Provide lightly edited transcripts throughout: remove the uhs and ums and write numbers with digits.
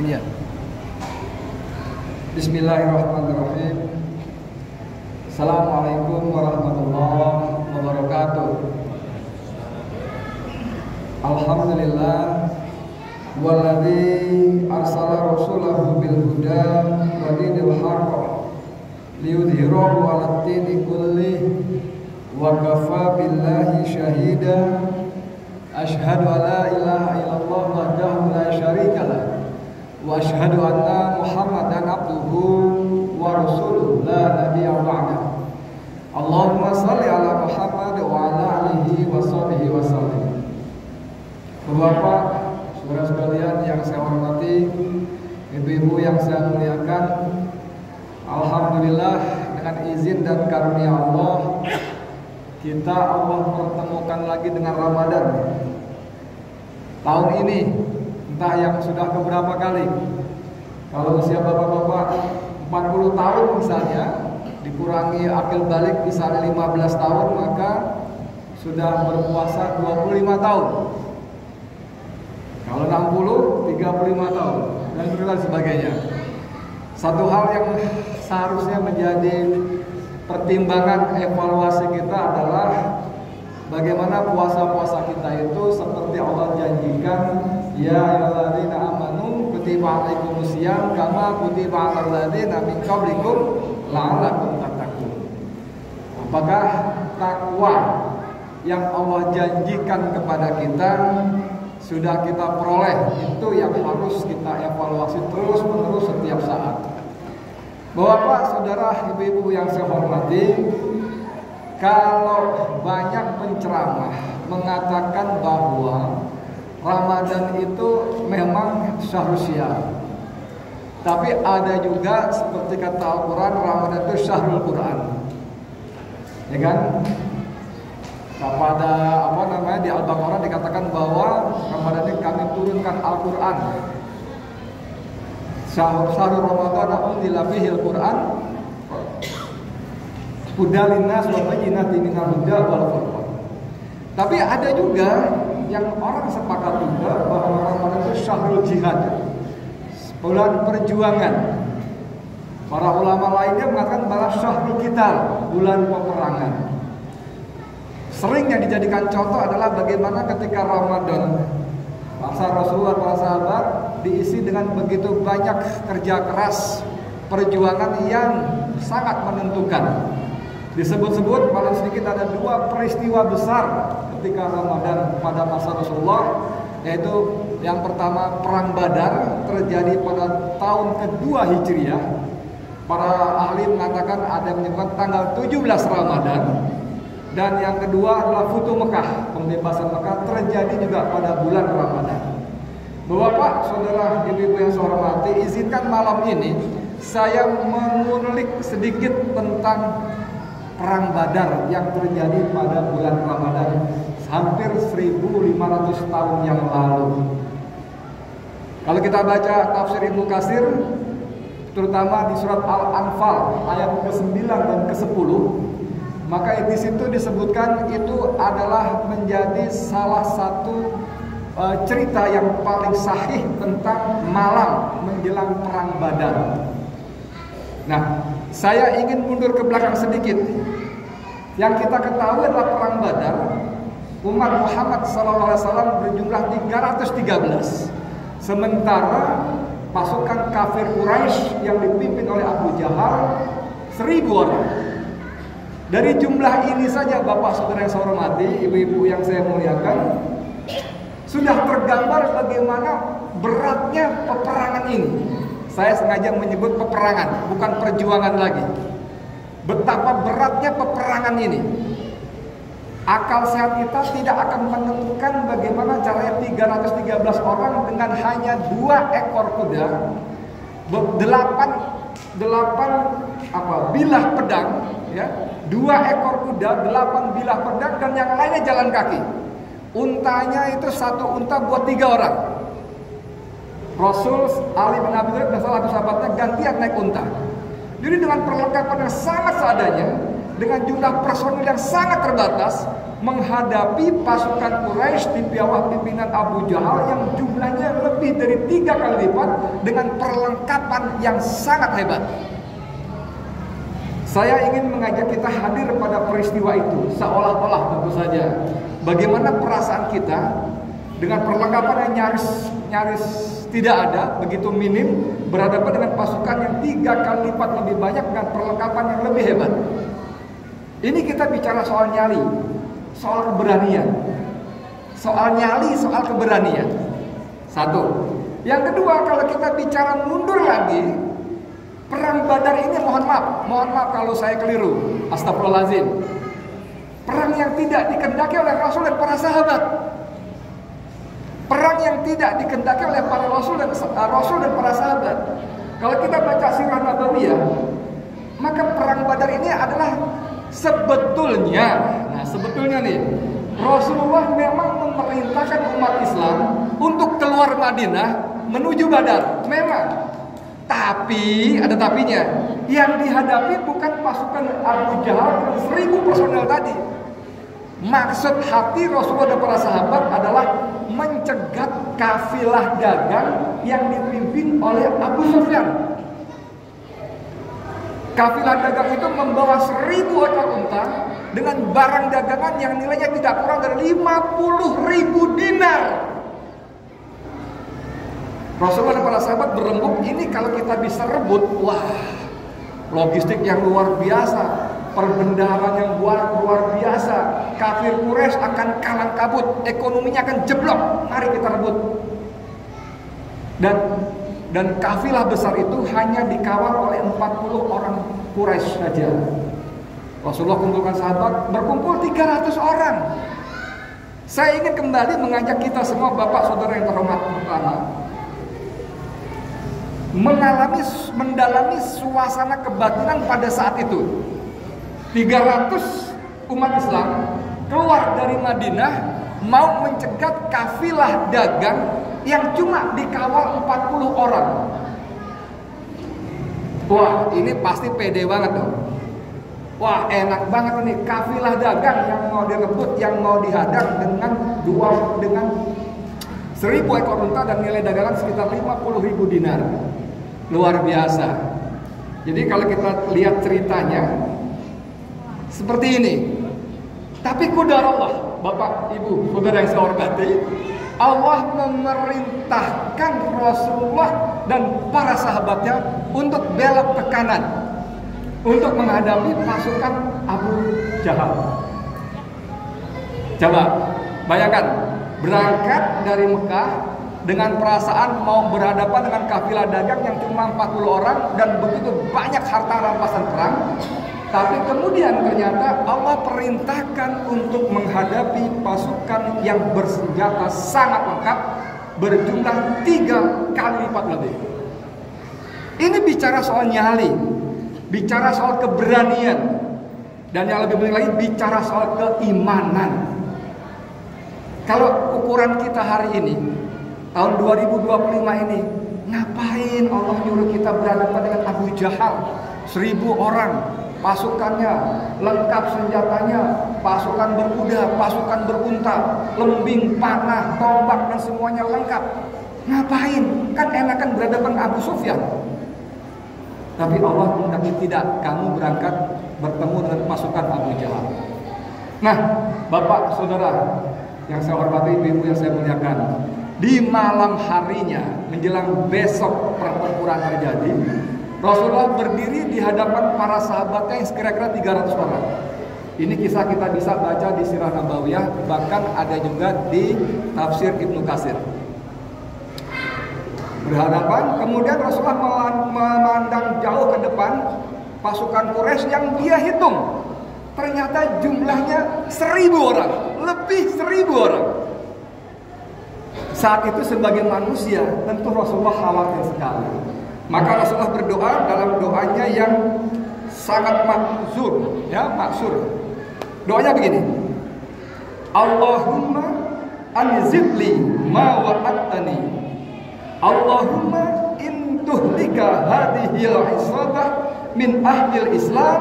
Iya. Bismillahirrahmanirrahim. Assalamualaikum warahmatullahi wabarakatuh. Alhamdulillah walladzi arsala rasulahu bil huda wa dinil haqq liyudhhirahu 'alad dini kullih wa kafa billahi shahida. Asyhadu an la ilaha illallah wahdahu la syarika lah wa asyhadu anna Muhammadan abduhu wa rasuluhu la nabiyya ba'da. Allahumma shalli ala Muhammad wa ala alihi wa sahbihi wa sallim. Bapak, saudara sekalian yang saya hormati, ibu-ibu yang saya muliakan, alhamdulillah dengan izin dan karunia Allah kita Allah pertemukan lagi dengan Ramadan. Tahun ini entah yang sudah keberapa kali. Kalau usia bapak-bapak 40 tahun misalnya, dikurangi akil balik misalnya 15 tahun, maka sudah berpuasa 25 tahun. Kalau 60, 35 tahun dan sebagainya. Satu hal yang seharusnya menjadi pertimbangan evaluasi kita adalah bagaimana puasa-puasa kita itu seperti Allah janjikan, ya ayyuhalladzina amanu kutiba alaikumusiyam kama kutiba alal ladzina min qablikum la'allakum tattaqun. Apakah takwa yang Allah janjikan kepada kita sudah kita peroleh? Itu yang harus kita evaluasi terus-menerus setiap saat. Bapak, saudara, ibu-ibu yang saya hormati, kalau banyak penceramah mengatakan bahwa Ramadan itu memang syahrul syiyam, tapi ada juga seperti kata Al-Quran, Ramadan itu syahrul Quran, ya kan? Pada di Al-Baqarah dikatakan bahwa Ramadan ini kami turunkan Al-Quran. Syahrul Ramadan unzila fihil Quran hudal linnas wa bayyinatin minal huda wal furqan. Tapi ada juga yang orang sepakat juga bahwa Ramadan itu syahrul jihad, bulan perjuangan. Para ulama lainnya mengatakan bahwa syahrul qital, bulan peperangan. Sering yang dijadikan contoh adalah bagaimana ketika Ramadan masa Rasulullah, para sahabat diisi dengan begitu banyak kerja keras, perjuangan yang sangat menentukan. Disebut-sebut paling sedikit ada 2 peristiwa besar ketika Ramadan pada masa Rasulullah, yaitu yang pertama Perang Badar terjadi pada tahun kedua Hijriah. Para ahli mengatakan ada yang menyebut tanggal 17 Ramadan. Dan yang kedua adalah Futuh Mekah, pembebasan Mekah terjadi juga pada bulan Ramadan. Bapak, saudara, ibu-ibu yang saya hormati, izinkan malam ini saya mengulik sedikit tentang Perang Badar yang terjadi pada bulan Ramadan hampir 1500 tahun yang lalu. Kalau kita baca tafsir Ibnu Katsir, terutama di surat Al-Anfal ayat ke-9 dan ke-10, maka di situ disebutkan itu adalah menjadi salah satu cerita yang paling sahih tentang malam menjelang Perang Badar. Nah, saya ingin mundur ke belakang sedikit. Yang kita ketahui adalah Perang Badar, umat Muhammad SAW berjumlah 313. Sementara pasukan kafir Quraisy yang dipimpin oleh Abu Jahal 1000 orang. Dari jumlah ini saja Bapak saudara yang saya hormati, ibu-ibu yang saya muliakan, sudah tergambar bagaimana beratnya peperangan ini. Saya sengaja menyebut peperangan, bukan perjuangan lagi. Betapa beratnya peperangan ini. Akal sehat kita tidak akan menemukan bagaimana caranya 313 orang dengan hanya 2 ekor kuda, 8 bilah pedang, ya, 2 ekor kuda, 8 bilah pedang, dan yang lainnya jalan kaki. Untanya itu 1 unta buat 3 orang. Rasul Ali bin Abi Thalib dan salah satu sahabatnya gantian naik unta. Jadi dengan perlengkapan yang sangat seadanya, dengan jumlah personil yang sangat terbatas menghadapi pasukan Quraisy di bawah pimpinan Abu Jahal yang jumlahnya lebih dari 3 kali lipat dengan perlengkapan yang sangat hebat. Saya ingin mengajak kita hadir pada peristiwa itu, seolah-olah tentu saja bagaimana perasaan kita dengan perlengkapan yang nyaris tidak ada, begitu minim, berhadapan dengan pasukan yang 3 kali lipat lebih banyak dengan perlengkapan yang lebih hebat. Ini kita bicara soal nyali, soal keberanian, soal nyali, soal keberanian. Satu. Yang kedua, kalau kita bicara mundur lagi, perang Badar ini mohon maaf kalau saya keliru, astagfirullahaladzim. Perang yang tidak dikehendaki oleh Rasul dan para sahabat. Perang yang tidak dikehendaki oleh para Rasul dan para sahabat. Kalau kita baca sirah Nabawiyah, maka perang Badar ini adalah sebetulnya nih, Rasulullah memang memerintahkan umat Islam untuk keluar Madinah menuju Badar. Memang. Tapi, ada tapinya, yang dihadapi bukan pasukan Abu Jahal 1000 personel tadi. Maksud hati Rasulullah dan para sahabat adalah mencegat kafilah dagang yang dipimpin oleh Abu Sufyan. Kafilah dagang itu membawa 1000 ekor unta dengan barang dagangan yang nilainya tidak kurang dari 50.000 dinar. Rasulullah dan para sahabat berembuk, ini kalau kita bisa rebut, wah, logistik yang luar biasa, perbendaharaan yang luar biasa, kafir Quraisy akan kalang kabut, ekonominya akan jeblok, mari kita rebut. Dan kafilah besar itu hanya dikawal oleh 40 orang Quraisy saja. Rasulullah kumpulkan sahabat, berkumpul 300 orang. Saya ingin kembali mengajak kita semua, bapak saudara yang terhormat, pertama, mendalami suasana kebatinan pada saat itu. 300 umat Islam keluar dari Madinah mau mencegat kafilah dagang yang cuma dikawal 40 orang. Wah, ini pasti pede banget dong. Wah, enak banget nih, kafilah dagang yang mau direbut, yang mau dihadang dengan 1000 ekor unta dan nilai dagangan sekitar 50.000 dinar. Luar biasa. Jadi kalau kita lihat ceritanya seperti ini. Tapi qadarullah, Bapak, Ibu, saudara yang saya hormati, Allah memerintahkan Rasulullah dan para sahabatnya untuk belok ke kanan, untuk menghadapi pasukan Abu Jahal. Coba bayangkan, berangkat dari Mekah dengan perasaan mau berhadapan dengan kafilah dagang yang cuma 40 orang dan begitu banyak harta rampasan perang. Tapi kemudian ternyata Allah perintahkan untuk menghadapi pasukan yang bersenjata sangat lengkap, berjumlah 3 kali lipat lebih. Ini bicara soal nyali, bicara soal keberanian, dan yang lebih penting lagi bicara soal keimanan. Kalau ukuran kita hari ini, tahun 2025 ini, ngapain Allah nyuruh kita berhadapan dengan Abu Jahal, 1000 orang, pasukannya lengkap senjatanya, pasukan berkuda, pasukan berunta, lembing, panah, tombak, dan semuanya lengkap. Ngapain? Kan enakan berhadapan dengan Abu Sufyan. Tapi Allah menghendaki tidak, kamu berangkat bertemu dengan pasukan Abu Jahal. Nah, Bapak, Saudara yang saya hormati, Ibu yang saya muliakan, di malam harinya menjelang besok pertempuran terjadi, Rasulullah berdiri di hadapan para sahabatnya yang kira-kira 300 orang. Ini kisah kita bisa baca di Sirah Nabawiyah, bahkan ada juga di tafsir Ibnu Katsir. Berhadapan, kemudian Rasulullah memandang jauh ke depan pasukan Quraisy yang dia hitung. Ternyata jumlahnya 1000 orang, lebih 1000 orang. Saat itu sebagai manusia tentu Rasulullah khawatir sekali. Maka Rasulullah berdoa dalam doanya yang sangat maksur, ya, maksur. Doanya begini. Allahumma anzidli ma wa'adtani. Allahumma in tuhlika hadhil isabah min ahlil Islam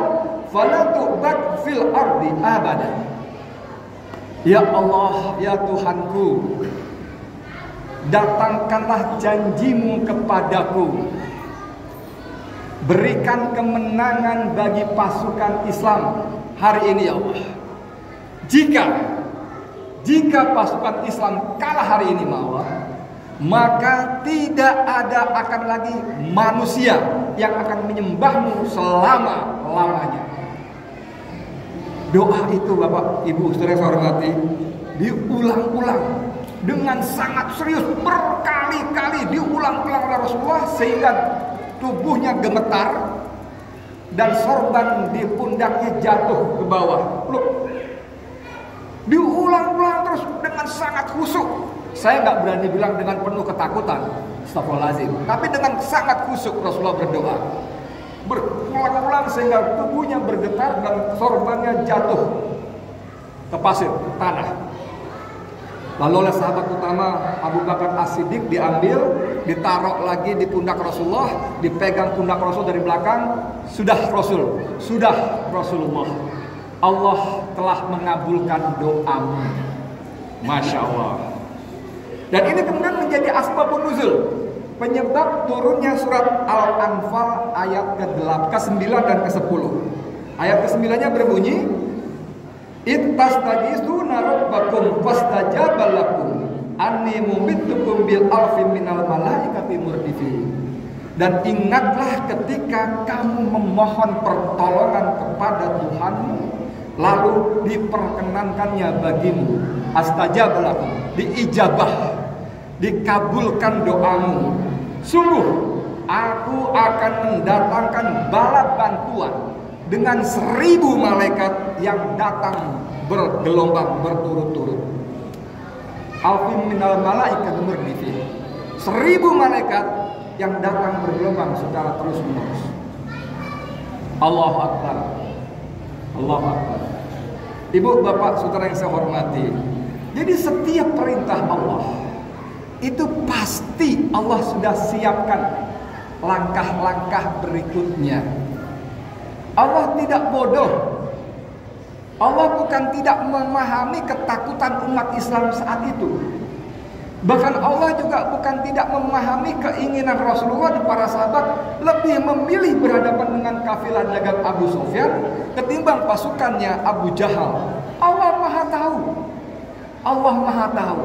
fala tu'bad fil ardi abada. Ya Allah, ya Tuhanku, datangkanlah janjimu kepadaku. Berikan kemenangan bagi pasukan Islam hari ini ya Allah. Jika pasukan Islam kalah hari ini Allah, maka tidak ada akan lagi manusia yang akan menyembahmu selama-lamanya. Doa itu Bapak Ibu saudara yang saya hormati diulang-ulang dengan sangat serius, berkali-kali diulang-ulang oleh Rasulullah sehingga tubuhnya gemetar dan sorban di pundaknya jatuh ke bawah. Loh, diulang-ulang terus dengan sangat khusyuk. Saya nggak berani bilang dengan penuh ketakutan, astagfirullahaladzim, tapi dengan sangat khusyuk Rasulullah berdoa, berulang-ulang sehingga tubuhnya bergetar dan sorbannya jatuh ke pasir, tanah. Lalu oleh sahabat utama Abu Bakar As-Siddiq diambil, ditaruh lagi di pundak Rasulullah, dipegang pundak Rasul dari belakang. Sudah Rasulullah, Allah telah mengabulkan doamu. Masya Allah. Dan ini kemudian menjadi asbabun nuzul, penyebab turunnya surat Al-Anfal ayat ke-9 dan ke-10. Ayat ke-9-nya berbunyi, "Ittastaghitsuna rabbakum fastajaba lakum anni mumiddukum bil alfin minal malaikati murdifin." Dan ingatlah ketika kamu memohon pertolongan kepada Tuhanmu, lalu diperkenankannya bagimu, astajaba lakum, diijabah, dikabulkan doamu. Sungguh aku akan mendatangkan bala bantuan dengan 1000 malaikat yang datang bergelombang berturut-turut. Alfin minal malaikat murdifin, 1000 malaikat yang datang bergelombang secara terus-menerus. Allahu Akbar, Allahu Akbar. Ibu, bapak, saudara yang saya hormati, jadi setiap perintah Allah itu pasti Allah sudah siapkan langkah-langkah berikutnya. Allah tidak bodoh. Allah bukan tidak memahami ketakutan umat Islam saat itu. Bahkan Allah juga bukan tidak memahami keinginan Rasulullah dan para sahabat lebih memilih berhadapan dengan kafilah dagang Abu Sufyan ketimbang pasukannya Abu Jahal. Allah Maha tahu. Allah Maha tahu.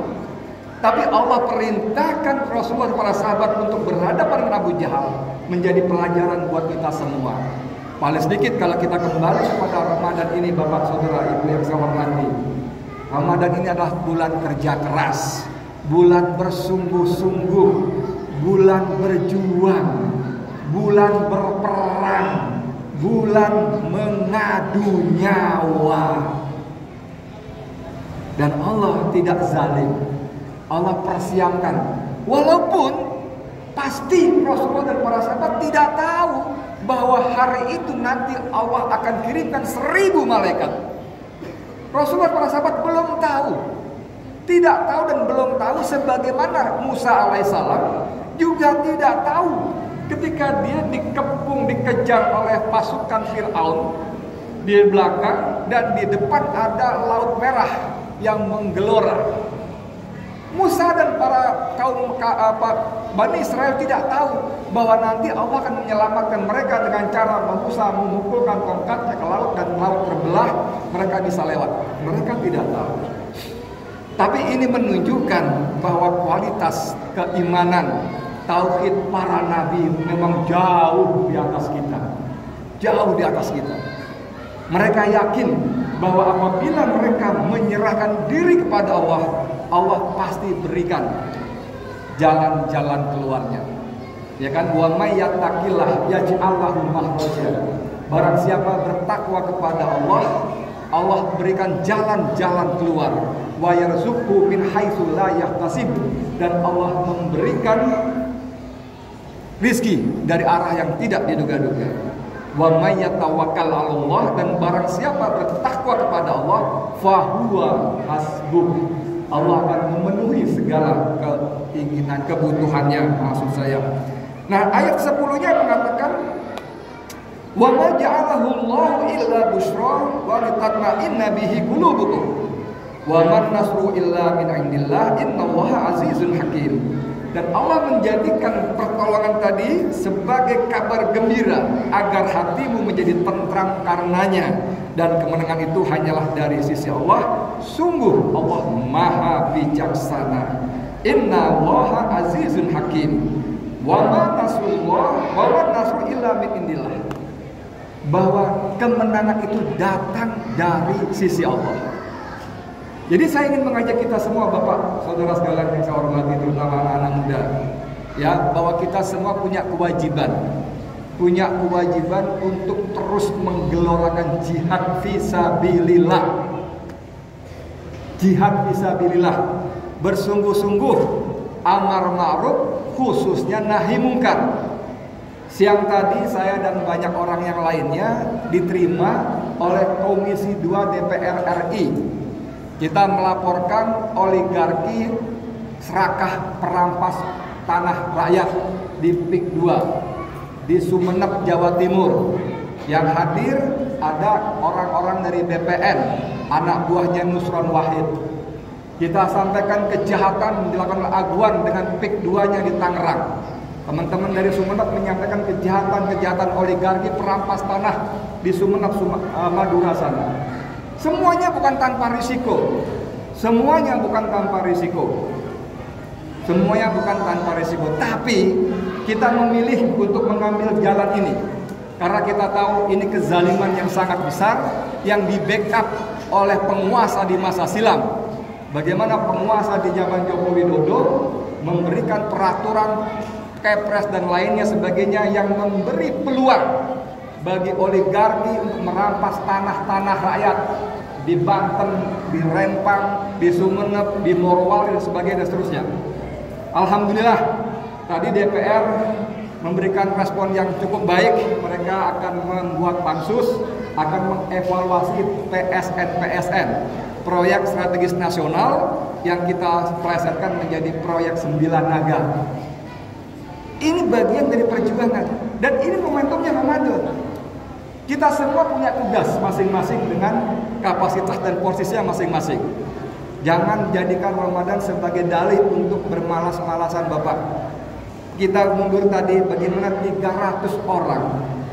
Tapi Allah perintahkan Rasulullah dan para sahabat untuk berhadapan dengan Abu Jahal menjadi pelajaran buat kita semua. Paling sedikit kalau kita kembali kepada Ramadan ini, Bapak, Saudara, Ibu yang saya hormati, Ramadan ini adalah bulan kerja keras, bulan bersungguh-sungguh, bulan berjuang, bulan berperang, bulan mengadu nyawa. Dan Allah tidak zalim. Allah persiapkan. Walaupun pasti Rasulullah dan para sahabat tidak tahu bahwa hari itu nanti Allah akan kirimkan 1000 malaikat. Rasulullah dan para sahabat belum tahu. Tidak tahu dan belum tahu, sebagaimana Musa alaihissalam juga tidak tahu ketika dia dikepung, dikejar oleh pasukan Fir'aun di belakang dan di depan ada Laut Merah yang menggelora. Musa dan para kaum Bani Israel tidak tahu bahwa nanti Allah akan menyelamatkan mereka dengan cara Musa memukulkan tongkatnya ke laut dan laut terbelah, mereka bisa lewat. Mereka tidak tahu. Tapi ini menunjukkan bahwa kualitas keimanan tauhid para nabi memang jauh di atas kita. Jauh di atas kita. Mereka yakin bahwa apabila mereka menyerahkan diri kepada Allah, Allah pasti berikan jalan-jalan keluarnya. Ya kan? Wa may yattaqillah yaj'al lahu makhraja. Barang siapa bertakwa kepada Allah, Allah berikan jalan-jalan keluar. Wa yarzuqhu min haitsu la yahtasib, dan Allah memberikan rizki dari arah yang tidak diduga-duga. Wa may yatawakkal 'alallah, dan barang siapa bertakwa kepada Allah, fahuwa hasbuh. Allah akan memenuhi segala keinginan, kebutuhannya, maksud saya. Nah, ayat 10-nya mengatakan Wa ma ja'alahu Allahu illa busyra wa litatma'inna bihi qulubukum. Wa man nasru illa min indillah innallaha azizun hakim. Dan Allah menjadikan pertolongan tadi sebagai kabar gembira agar hatimu menjadi tentram karenanya, dan kemenangan itu hanyalah dari sisi Allah. Sungguh Allah Maha Bijaksana. Innallaha azizun hakim. Wa ma nasru illa min indillah. Bahwa kemenangan itu datang dari sisi Allah. Jadi saya ingin mengajak kita semua, Bapak, saudara sekalian yang saya hormati, terutama anak-anak muda, ya, bahwa kita semua punya kewajiban untuk terus menggelorakan jihad fisabilillah. Jihad fisabilillah, bersungguh-sungguh amar ma'ruf, khususnya nahi mungkar. Siang tadi saya dan banyak orang yang lainnya diterima oleh Komisi 2 DPR RI. Kita melaporkan oligarki serakah perampas tanah rakyat di PIK 2 di Sumeneb, Jawa Timur. Yang hadir ada orang-orang dari BPN, anak buahnya Nusron Wahid. Kita sampaikan kejahatan dilakukan Agwan dengan PIK 2-nya di Tangerang. Teman-teman dari Sumeneb menyampaikan kejahatan oligarki perampas tanah di Sumeneb, Madura sana. Semuanya bukan tanpa risiko. Semuanya bukan tanpa risiko. Tapi kita memilih untuk mengambil jalan ini karena kita tahu ini kezaliman yang sangat besar yang di backup oleh penguasa di masa silam. Bagaimana penguasa di zaman Joko Widodo memberikan peraturan Kepres dan lainnya sebagainya yang memberi peluang bagi oligarki untuk merampas tanah-tanah rakyat di Banten, di Rempang, di Sumeneb, di Morowali dan sebagainya dan seterusnya. Alhamdulillah tadi DPR memberikan respon yang cukup baik. Mereka akan membuat pansus, akan mengevaluasi PSN proyek strategis nasional yang kita plesetkan menjadi proyek 9 Naga. Ini bagian dari perjuangan dan ini momentumnya Ramadan. Kita semua punya tugas masing-masing dengan kapasitas dan posisinya masing-masing. Jangan jadikan Ramadan sebagai dalih untuk bermalas-malasan, Bapak. Kita mundur tadi bagaimana 300 orang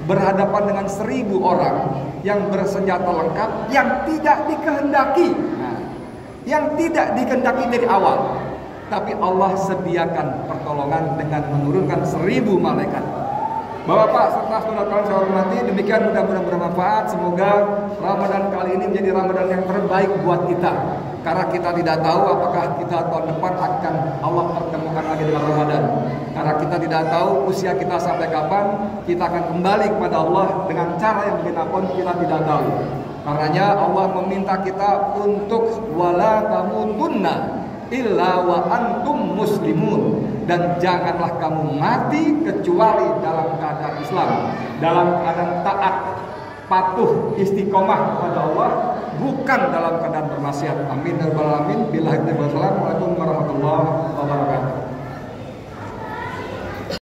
berhadapan dengan 1000 orang yang bersenjata lengkap yang tidak dikehendaki. Yang tidak dikehendaki dari awal. Tapi Allah sediakan pertolongan dengan menurunkan 1000 malaikat. Bapak, serta saudara-saudara saya hormati, demikian mudah-mudahan bermanfaat. Semoga Ramadan kali ini menjadi Ramadan yang terbaik buat kita. Karena kita tidak tahu apakah kita tahun depan akan Allah pertemukan lagi dengan Ramadan. Karena kita tidak tahu usia kita sampai kapan. Kita akan kembali kepada Allah dengan cara yang bagaimanapun kita tidak tahu. Karenanya Allah meminta kita untuk wala tamutunna illa wa antum muslimun, dan janganlah kamu mati kecuali dalam keadaan Islam, dalam keadaan taat, patuh, istiqomah kepada Allah, bukan dalam keadaan bermaksiat. Amin ya rabbal alamin. Billahi taufiq. Assalamualaikum warahmatullahi wabarakatuh.